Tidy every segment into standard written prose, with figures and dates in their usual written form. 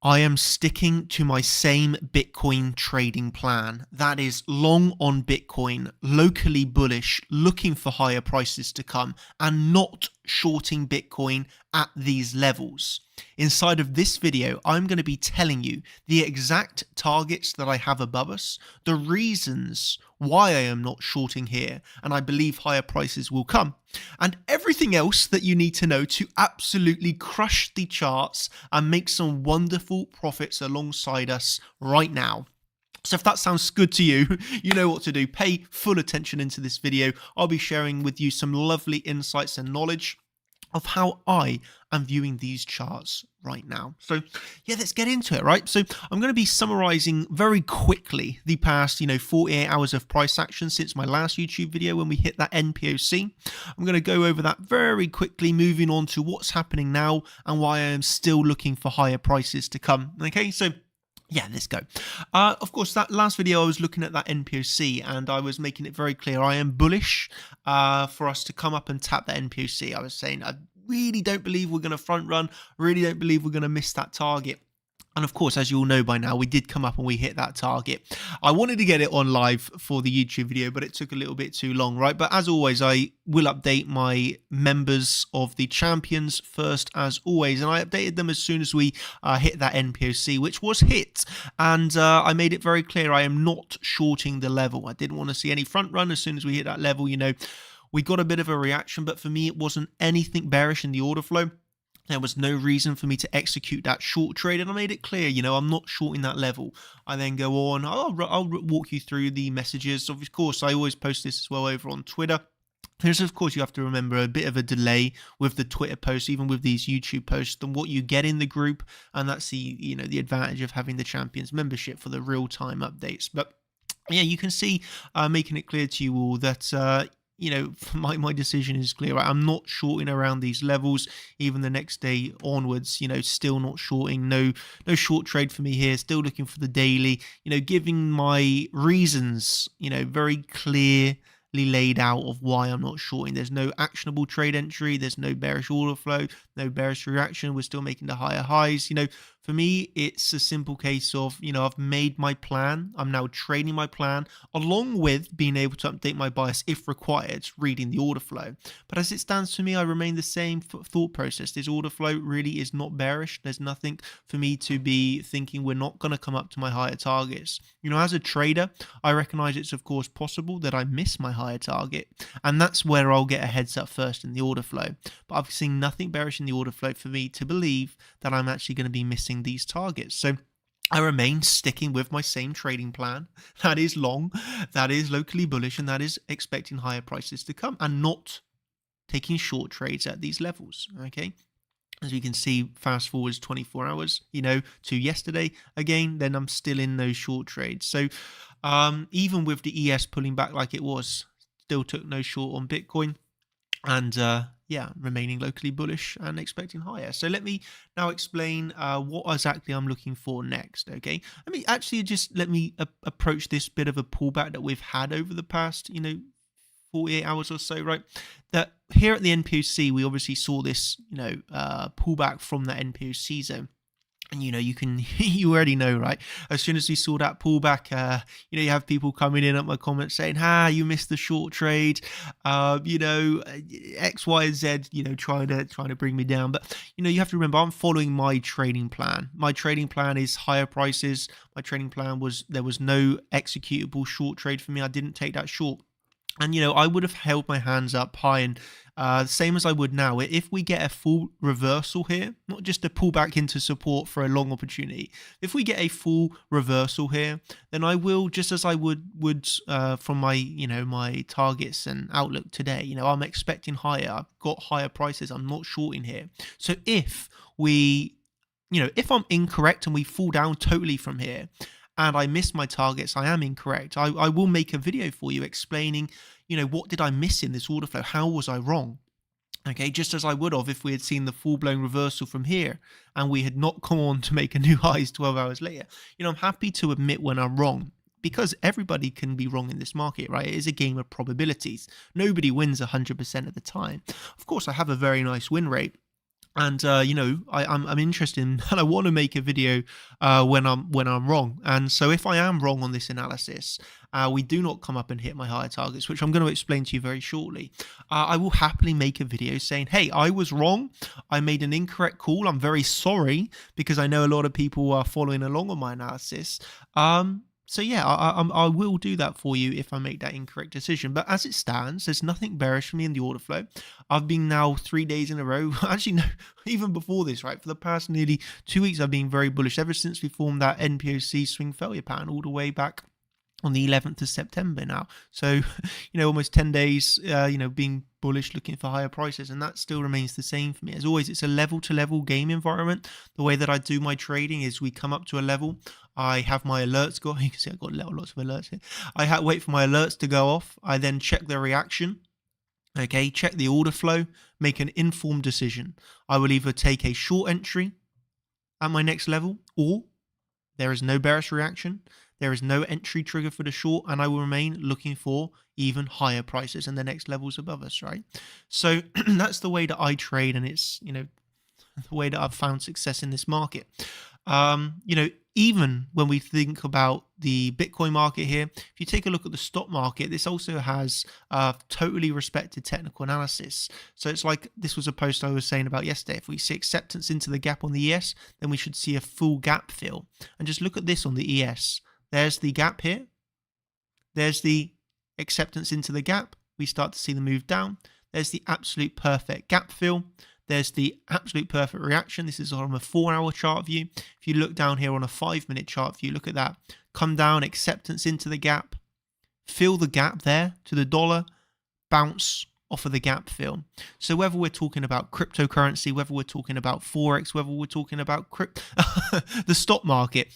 I am sticking to my same Bitcoin trading plan. That is long on Bitcoin, locally bullish, looking for higher prices to come, and not shorting Bitcoin at these levels. Inside of this video, I'm going to be telling you the exact targets that I have above us, the reasons why I am not shorting here, and I believe higher prices will come, and everything else that you need to know to absolutely crush the charts and make some wonderful profits alongside us right now. So if that sounds good to you, you know what to do. Pay full attention into this video. I'll be sharing with you some lovely insights and knowledge of how I am viewing these charts right now. So yeah, let's get into it, right? So I'm going to be summarizing very quickly the past, 48 hours of price action since my last YouTube video when we hit that NPOC. I'm going to go over that very quickly, moving on to what's happening now and why I am still looking for higher prices to come. Okay, so yeah, let's go. Of course, that last video I was looking at that NPOC and I was making it very clear I am bullish for us to come up and tap that NPOC. I was saying I really don't believe we're going to front run, really don't believe we're going to miss that target. And of course, as you all know by now, we did come up and we hit that target. I wanted to get it on live for the YouTube video, but it took a little bit too long, right? But as always, I will update my members of the champions first, as always. And I updated them as soon as we hit that NPOC, which was hit. And I made it very clear I am not shorting the level. I didn't want to see any front run as soon as we hit that level. We got a bit of a reaction, but for me, it wasn't anything bearish in the order flow. There was no reason for me to execute that short trade, and I made it clear, I'm not shorting that level. I then go on, I'll walk you through the messages. Of course, I always post this as well over on Twitter. There's, of course, you have to remember a bit of a delay with the Twitter posts, even with these YouTube posts, than what you get in the group, and that's the advantage of having the Champions membership for the real-time updates. But yeah, you can see, making it clear to you all that my decision is clear. I'm not shorting around these levels. Even the next day onwards, still not shorting. No short trade for me here. Still looking for the daily. Giving my reasons. Very clearly laid out of why I'm not shorting. There's no actionable trade entry. There's no bearish order flow. No bearish reaction. We're still making the higher highs. For me, it's a simple case of, I've made my plan. I'm now trading my plan along with being able to update my bias if required, reading the order flow. But as it stands for me, I remain the same thought process. This order flow really is not bearish. There's nothing for me to be thinking we're not going to come up to my higher targets. As a trader, I recognize it's of course possible that I miss my higher target. And that's where I'll get a heads up first in the order flow. But I've seen nothing bearish in the order flow for me to believe that I'm actually going to be missing these targets. So I remain sticking with my same trading plan. That is long, that is locally bullish, and that is expecting higher prices to come and not taking short trades at these levels. Okay. As we can see, fast forwards 24 hours, to yesterday again, then I'm still in those short trades. So even with the ES pulling back like it was, still took no short on Bitcoin. And remaining locally bullish and expecting higher. So let me now explain what exactly I'm looking for next, okay? Let me approach this bit of a pullback that we've had over the past, 48 hours or so, right? That here at the NPOC, we obviously saw this, pullback from that NPOC zone. And you already know, right? As soon as we saw that pullback, you have people coming in at my comments saying, you missed the short trade, X, Y, and Z, trying to bring me down. But, you have to remember, I'm following my trading plan. My trading plan is higher prices. My trading plan there was no executable short trade for me. I didn't take that short. And, I would have held my hands up high and same as I would now. If we get a full reversal here, not just a pullback into support for a long opportunity, if we get a full reversal here, then I will, just as I would from my, my targets and outlook today, I'm expecting higher. I've got higher prices. I'm not shorting here. So if if I'm incorrect and we fall down totally from here, and I miss my targets, I am incorrect. I will make a video for you explaining, what did I miss in this order flow? How was I wrong? Okay, just as I would have if we had seen the full-blown reversal from here and we had not come on to make a new highs 12 hours later. I'm happy to admit when I'm wrong, because everybody can be wrong in this market, right? It is a game of probabilities. Nobody wins 100% of the time. Of course, I have a very nice win rate. And I'm interested in, and I want to make a video when I'm wrong. And so if I am wrong on this analysis, we do not come up and hit my higher targets, which I'm going to explain to you very shortly. I will happily make a video saying, hey, I was wrong, I made an incorrect call, I'm very sorry, because I know a lot of people are following along on my analysis. So yeah, I will do that for you if I make that incorrect decision. But as it stands, there's nothing bearish for me in the order flow. I've been now 3 days in a row. Actually, no, even before this, right? For the past nearly 2 weeks, I've been very bullish ever since we formed that NPOC swing failure pattern all the way back on the 11th of September now. So, almost 10 days, being bullish, looking for higher prices, and that still remains the same for me. As always, it's a level to level game environment. The way that I do my trading is we come up to a level, I have my alerts go. You can see I've got lots of alerts here. I wait for my alerts to go off. I then check the reaction. Okay, check the order flow, make an informed decision. I will either take a short entry at my next level, or there is no bearish reaction, there is no entry trigger for the short, and I will remain looking for even higher prices and the next levels above us, right? So that's the way that I trade, and it's, the way that I've found success in this market. Even when we think about the Bitcoin market here, if you take a look at the stock market, this also has totally respected technical analysis. So it's like, this was a post I was saying about yesterday. If we see acceptance into the gap on the ES, then we should see a full gap fill. And just look at this on the ES. There's the gap here. There's the acceptance into the gap. We start to see the move down. There's the absolute perfect gap fill. There's the absolute perfect reaction. This is on a 4-hour chart view. If you look down here on a 5-minute chart view, look at that. Come down, acceptance into the gap, fill the gap there to the dollar, bounce off of the gap fill. So whether we're talking about cryptocurrency, whether we're talking about Forex, whether we're talking about the stock market,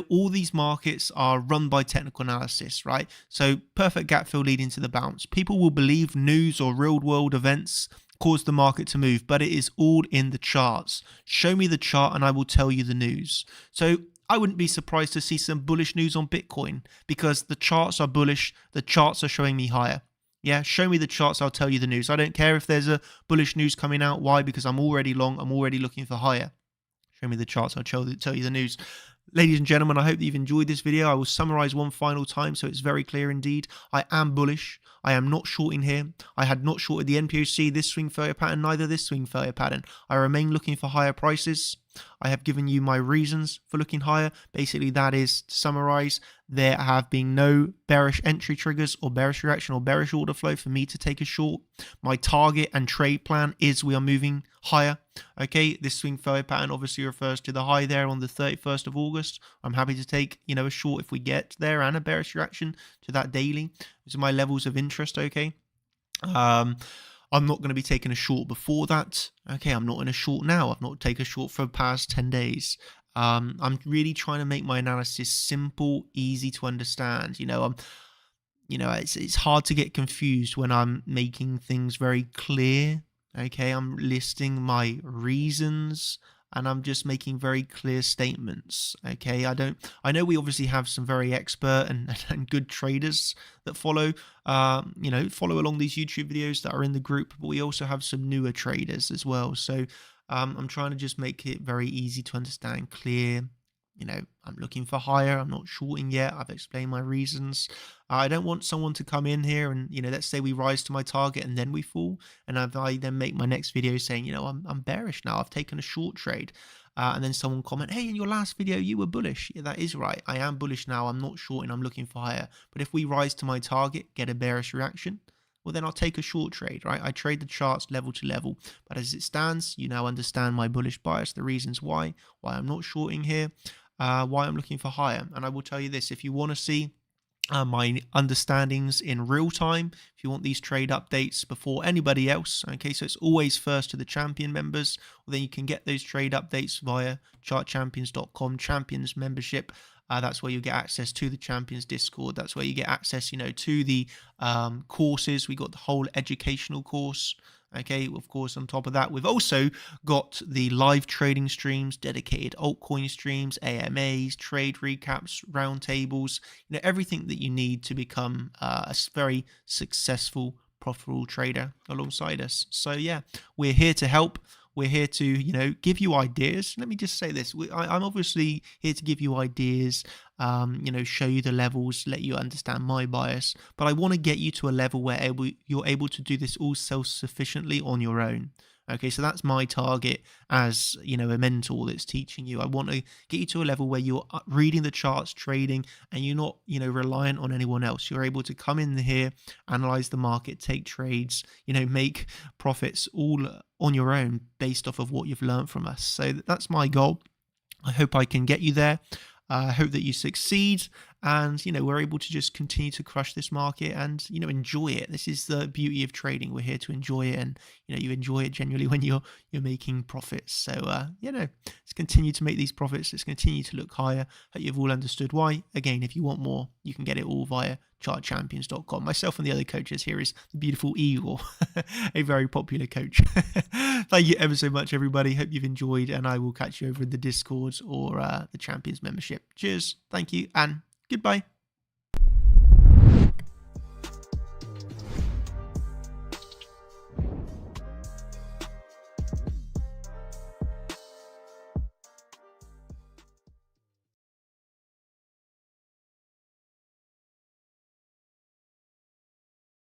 all these markets are run by technical analysis, right? So perfect gap fill leading to the bounce. People will believe news or real world events cause the market to move, but it is all in the charts. Show me the chart and I will tell you the news. So I wouldn't be surprised to see some bullish news on Bitcoin, because the charts are bullish, the charts are showing me higher. Yeah, show me the charts, I'll tell you the news. I don't care if there's a bullish news coming out. Why? Because I'm already long, I'm already looking for higher. Show me the charts, I'll tell you the news. Ladies and gentlemen, I hope that you've enjoyed this video. I will summarize one final time so it's very clear indeed. I am bullish. I am not shorting here. I had not shorted the NPOC, this swing failure pattern, neither this swing failure pattern. I remain looking for higher prices. I have given you my reasons for looking higher. Basically, that is, to summarize, there have been no bearish entry triggers or bearish reaction or bearish order flow for me to take a short. My target and trade plan is we are moving higher. Okay, this swing failure pattern obviously refers to the high there on the 31st of August. I'm happy to take, a short if we get there, and a bearish reaction to that daily. These are my levels of interest, okay? I'm not going to be taking a short before that. Okay, I'm not in a short now. I've not taken a short for the past 10 days. I'm really trying to make my analysis simple, easy to understand. It's hard to get confused when I'm making things very clear. Okay, I'm listing my reasons and I'm just making very clear statements. Okay, I know we obviously have some very expert and good traders that follow along these YouTube videos that are in the group, but we also have some newer traders as well. So I'm trying to just make it very easy to understand, clear. I'm looking for higher. I'm not shorting yet. I've explained my reasons. I don't want someone to come in here and, let's say we rise to my target and then we fall. And I then make my next video saying, I'm bearish now. I've taken a short trade. And then someone comment, hey, in your last video, you were bullish. Yeah, that is right. I am bullish now. I'm not shorting. I'm looking for higher. But if we rise to my target, get a bearish reaction, well, then I'll take a short trade, right? I trade the charts level to level. But as it stands, you now understand my bullish bias, the reasons why I'm not shorting here. Why I'm looking for higher. And I will tell you this, if you want to see my understandings in real time, if you want these trade updates before anybody else, okay, so it's always first to the champion members, or then you can get those trade updates via chartchampions.com champions membership. That's where you get access to the Champions Discord. That's where you get access, to the courses. We got the whole educational course. Okay, of course, on top of that, we've also got the live trading streams, dedicated altcoin streams, AMAs, trade recaps, roundtables, everything that you need to become a very successful, profitable trader alongside us. So yeah, we're here to help. We're here to, give you ideas. Let me just say this. I'm obviously here to give you ideas, show you the levels, let you understand my bias. But I want to get you to a level where you're able to do this all self-sufficiently on your own. Okay, so that's my target as, a mentor that's teaching you. I want to get you to a level where you're reading the charts, trading, and you're not, reliant on anyone else. You're able to come in here, analyze the market, take trades, make profits all on your own based off of what you've learned from us. So that's my goal. I hope I can get you there. I hope that you succeed, and we're able to just continue to crush this market and enjoy it. This is the beauty of trading. We're here to enjoy it, and you enjoy it genuinely when you're making profits. So let's continue to make these profits. Let's continue to look higher. Hope you've all understood why. Again, if you want more, you can get it all via chartchampions.com. Myself and the other coaches here is the beautiful Eagle, a very popular coach. Thank you ever so much, everybody. Hope you've enjoyed, and I will catch you over in the Discord or the Champions membership. Cheers, thank you, and goodbye.